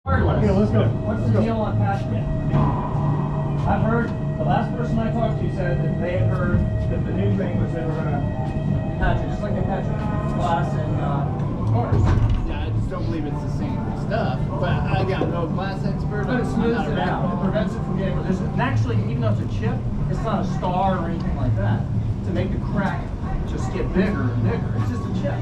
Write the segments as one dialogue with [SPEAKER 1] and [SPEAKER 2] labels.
[SPEAKER 1] Okay, let's go.
[SPEAKER 2] What's the deal on patching it? I've heard, the last person I talked to said that they had heard that the new thing was they were going to patch it, just like they patch glass and cars.
[SPEAKER 3] Yeah, I just don't believe it's the same stuff. But I got no glass expert.
[SPEAKER 2] But it smooths it out. It prevents it from getting, actually, even though it's a chip, it's not a star or anything like that. To make the crack just get bigger and bigger. It's just a chip.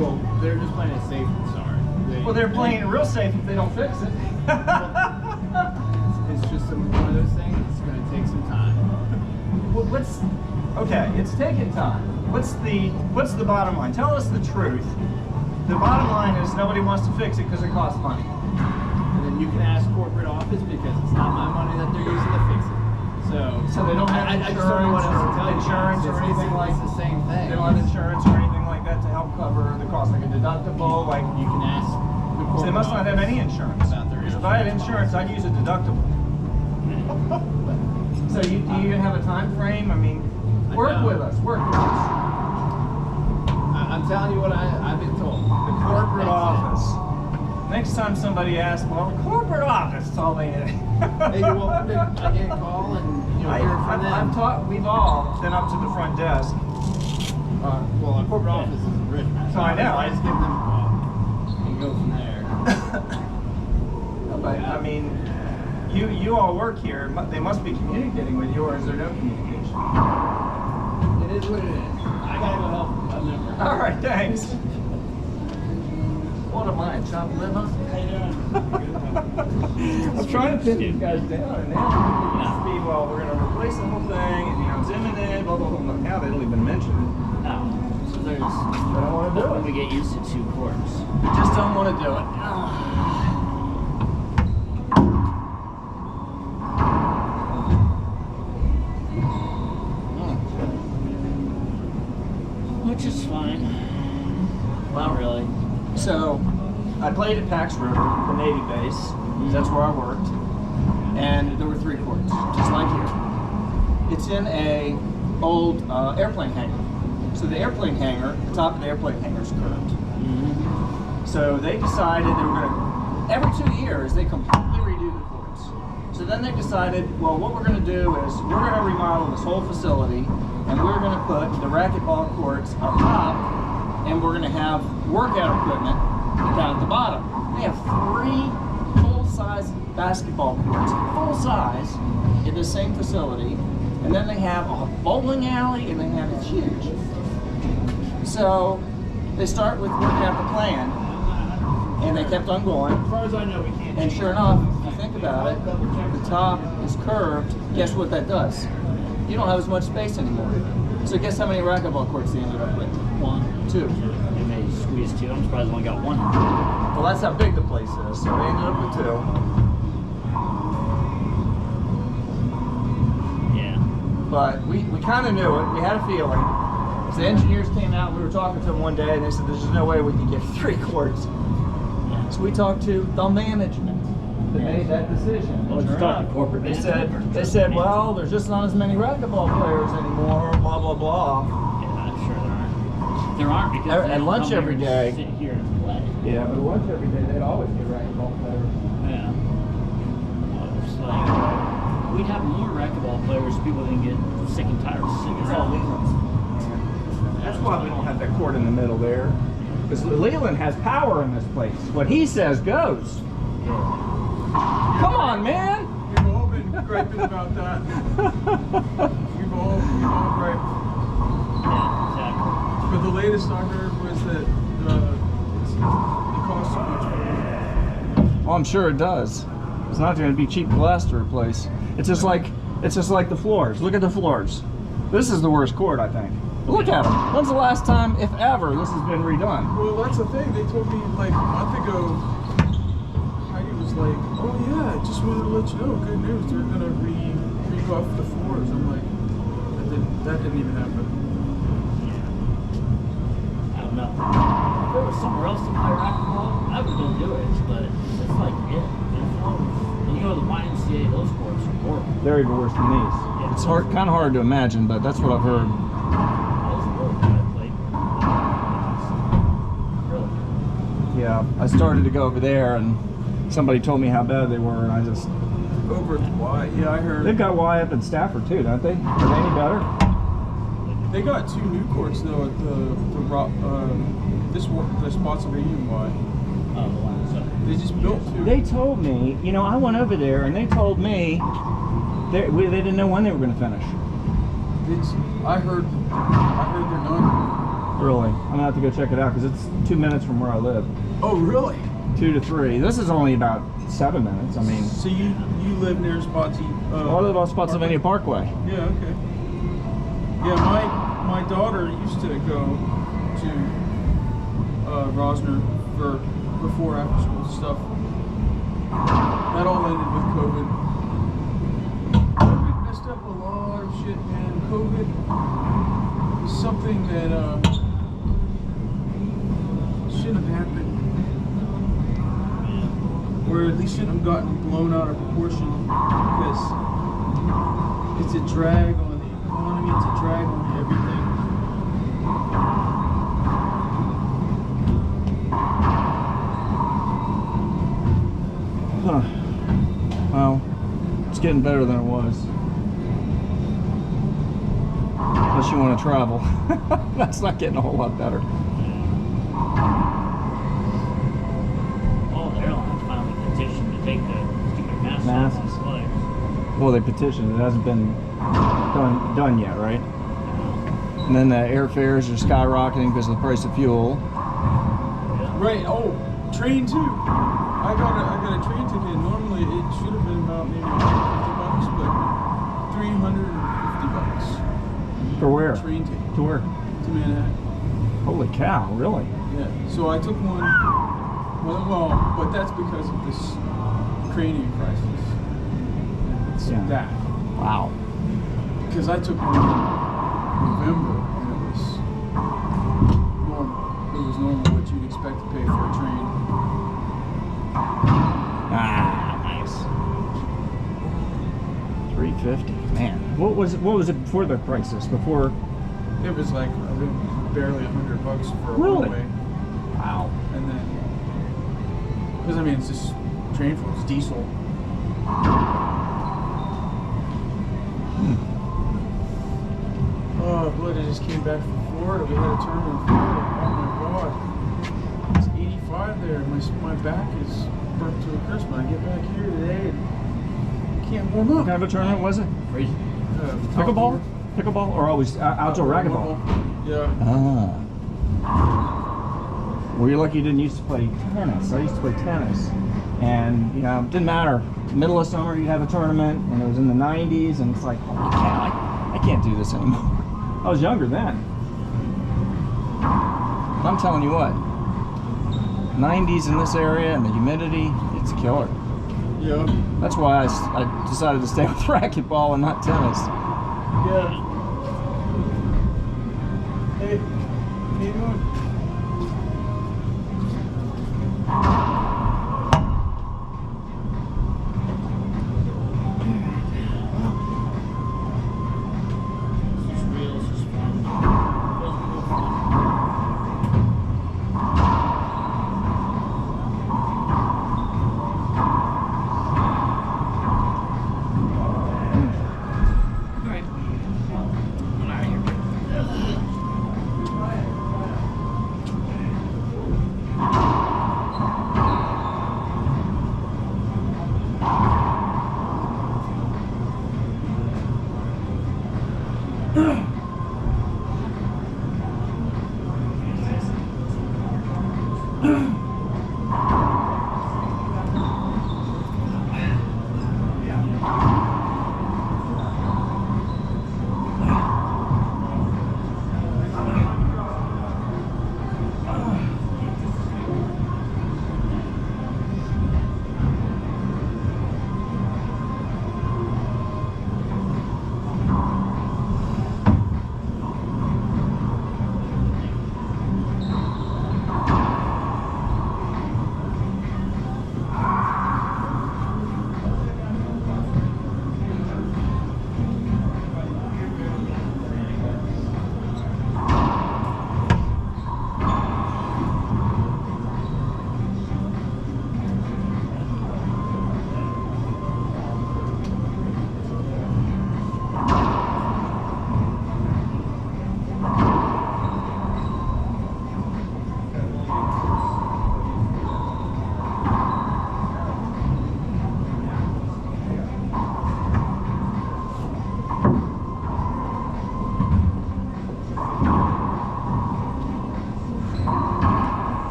[SPEAKER 3] Well, they're just playing it safe and sorry.
[SPEAKER 2] Well, they're playing it real safe if they don't fix it.
[SPEAKER 3] It's just one of those things. It's going to take some time.
[SPEAKER 2] Well, okay, it's taking time. What's the bottom line? Tell us the truth. The bottom line is nobody wants to fix it because it costs money.
[SPEAKER 3] And then you can ask corporate office because it's not my money that they're using to fix it. So
[SPEAKER 2] they don't have
[SPEAKER 3] I just don't know what else to tell you.
[SPEAKER 2] Insurance or anything like
[SPEAKER 3] it's the same thing.
[SPEAKER 2] They don't have insurance or anything like that to help cover the cost, like a deductible. Like
[SPEAKER 3] You can ask the corporate
[SPEAKER 2] so they must not have any insurance.
[SPEAKER 3] about their
[SPEAKER 2] Because if I had insurance, I'd use a deductible. So do you even have a time frame? I mean, work with us. Work with us.
[SPEAKER 3] I'm telling you what I've been told.
[SPEAKER 2] The corporate office. Next time somebody asks, well, the corporate office is all they need.
[SPEAKER 3] Hey, you're welcome to again call and hear from them.
[SPEAKER 2] We've all been up to the front desk.
[SPEAKER 3] Well, our corporate office is in Richmond.
[SPEAKER 2] So I know.
[SPEAKER 3] I just give them a call and go from there.
[SPEAKER 2] But I mean, you all work here. They must be communicating with you, or is there no communication?
[SPEAKER 3] It is what it is. I gotta go help a member.
[SPEAKER 2] All right, thanks. What am I, chop liver?
[SPEAKER 3] How you doing?
[SPEAKER 2] I'm trying to pin you guys down, and now it's be, well, we're going to replace the whole thing, and you know, it's imminent, blah, blah, blah. Now they don't even mention it.
[SPEAKER 4] No. So there's.
[SPEAKER 2] I don't want to do
[SPEAKER 4] We
[SPEAKER 2] it.
[SPEAKER 4] get used to 2 quarts.
[SPEAKER 2] I just don't want to do it.
[SPEAKER 4] Which is fine. Not really.
[SPEAKER 2] So, I played at Pax River, the Navy base. That's where I worked. And there were 3 courts, just like here. It's in a old airplane hangar. So the airplane hangar, the top of the airplane hangar is curved. So they decided they were going to, every 2 years, they completely redo the courts. So then they decided, well, what we're going to do is we're going to remodel this whole facility, and we're going to put the racquetball courts up top, and we're going to have workout equipment down at the bottom. They have 3 full-size basketball courts, full size, in the same facility, and then they have a bowling alley, and they have it's huge. So they start with working out the plan, and they kept on going.
[SPEAKER 3] As far as I know, we can't.
[SPEAKER 2] And sure enough, if you think about it, the top is curved. Guess what that does? You don't have as much space anymore. So guess how many racquetball courts they ended up with?
[SPEAKER 4] 1.
[SPEAKER 2] 2.
[SPEAKER 4] And they squeezed 2. I'm surprised I only got 1.
[SPEAKER 2] Well, that's how big the place is. So they ended up with 2.
[SPEAKER 4] Yeah.
[SPEAKER 2] But we kind of knew it. We had a feeling. So the engineers came out. We were talking to them one day, and they said, "There's just no way we can get 3 courts."
[SPEAKER 4] Yeah.
[SPEAKER 2] So we talked to the management that made that decision.
[SPEAKER 4] Well,
[SPEAKER 2] And
[SPEAKER 4] just
[SPEAKER 2] sure
[SPEAKER 4] talk to
[SPEAKER 2] enough,
[SPEAKER 4] corporate
[SPEAKER 2] They
[SPEAKER 4] management.
[SPEAKER 2] said, well, there's just not as many racquetball players anymore. Blah blah blah.
[SPEAKER 4] Yeah, I'm sure there aren't. There aren't because
[SPEAKER 2] At
[SPEAKER 4] they don't
[SPEAKER 2] lunch
[SPEAKER 4] come
[SPEAKER 2] every
[SPEAKER 4] here
[SPEAKER 2] day.
[SPEAKER 4] and sit here and play.
[SPEAKER 2] Yeah, but lunch every day they'd always get racquetball players.
[SPEAKER 4] Yeah. Well, it's like, we'd have more racquetball players if people didn't get sick and tired of sitting
[SPEAKER 2] It's all
[SPEAKER 4] around.
[SPEAKER 2] Leland. That's why we don't have that court in the middle there. Because Leland has power in this place. What he says goes. Come on, man!
[SPEAKER 1] We've all been griping about that. We've all griped.
[SPEAKER 4] Yeah, exactly.
[SPEAKER 1] But the latest I heard was that it costs too much.
[SPEAKER 2] Oh, I'm sure it does. It's not going to be cheap glass to replace. It's just like the floors. Look at the floors. This is the worst court, I think. Look at them. When's the last time, if ever, this has been redone?
[SPEAKER 1] Well, that's the thing. They told me like a month ago. Heidi was like, "Oh yeah, just wanted to let you know. Good news. They're gonna re-buff the floors." I'm like, that didn't even happen.
[SPEAKER 4] I don't know. If there was somewhere else to play racquetball, I would go do it, but it's like it. And you go to the YMCA, those courts are horrible.
[SPEAKER 2] They're even worse than these. It's kind of hard to imagine, but that's what I've heard.
[SPEAKER 4] Those were really good. I played. Really.
[SPEAKER 2] Yeah, I started to go over there, and
[SPEAKER 5] somebody told me how bad they were, and I just.
[SPEAKER 1] Over at Y, yeah, I heard.
[SPEAKER 5] They've got Y up in Stafford too, don't they? Are they any better?
[SPEAKER 1] They got 2 new courts though at the Spotsylvania Y.
[SPEAKER 4] Oh, wow. So,
[SPEAKER 1] They just built 2.
[SPEAKER 5] They told me, you know, I went over there and they told me they didn't know when they were going to finish.
[SPEAKER 1] I heard they're done.
[SPEAKER 5] Really, I'm gonna have to go check it out because it's 2 minutes from where I live.
[SPEAKER 1] Oh really?
[SPEAKER 5] 2 to 3. This is only about 7 minutes. I mean,
[SPEAKER 1] So you live near Spotsylvania?
[SPEAKER 5] I live on Spotsylvania Parkway.
[SPEAKER 1] Yeah, okay. Yeah, my daughter used to go to Rosner for before after school stuff. That all ended with COVID. COVID messed up a lot of shit, man. COVID is something that shouldn't have happened. Or at least shouldn't have gotten blown out of proportion, because it's a drag on the economy, it's a drag on everything.
[SPEAKER 5] Huh. Well, it's getting better than it was. Unless you want to travel. That's not getting a whole lot better.
[SPEAKER 4] all the airlines finally petitioned to take the stupid masks off
[SPEAKER 5] Masks.
[SPEAKER 4] on flights.
[SPEAKER 5] Well, they petitioned. It hasn't been done yet, right? And then the airfares are skyrocketing because of the price of fuel.
[SPEAKER 1] Right, oh, train too. I got a train ticket. Normally it should have been about maybe $150, but $350.
[SPEAKER 5] For where?
[SPEAKER 1] Train ticket
[SPEAKER 5] To where?
[SPEAKER 1] to Manhattan.
[SPEAKER 5] Holy cow! Really?
[SPEAKER 1] Yeah, so I took one. Well, but that's because of this Ukrainian crisis. It's
[SPEAKER 5] Yeah.
[SPEAKER 1] that.
[SPEAKER 5] Wow.
[SPEAKER 1] Because I took one in November and it was normal. It was normal what you'd expect to pay for a train.
[SPEAKER 5] Ah, nice. 350. Man, what was it before the crisis? Before?
[SPEAKER 1] It was like barely $100 for a
[SPEAKER 5] Really?
[SPEAKER 1] one-way.
[SPEAKER 5] Wow.
[SPEAKER 1] And then, because I mean, it's just train fuel, it's diesel. Oh, blood, I just came back from Florida. We had a tournament in Florida. Oh my God. It's 85 there. My back is burnt to a crisp. I get back here today and can't warm
[SPEAKER 5] What
[SPEAKER 1] up.
[SPEAKER 5] kind of a tournament was it? Pickleball? Pickleball or always outdoor racquetball?
[SPEAKER 1] Yeah.
[SPEAKER 5] Ah. Well, you're lucky you didn't used to play tennis. I used to play tennis. And, you know, it didn't matter. Middle of summer, you'd have a tournament, and it was in the 90s, and it's like, holy cow, I can't do this anymore. I was younger then. But I'm telling you what, 90s in this area and the humidity, it's a killer.
[SPEAKER 1] Yeah.
[SPEAKER 5] That's why I decided to stay with racquetball and not tennis.
[SPEAKER 1] Yeah. Hey, how you doing?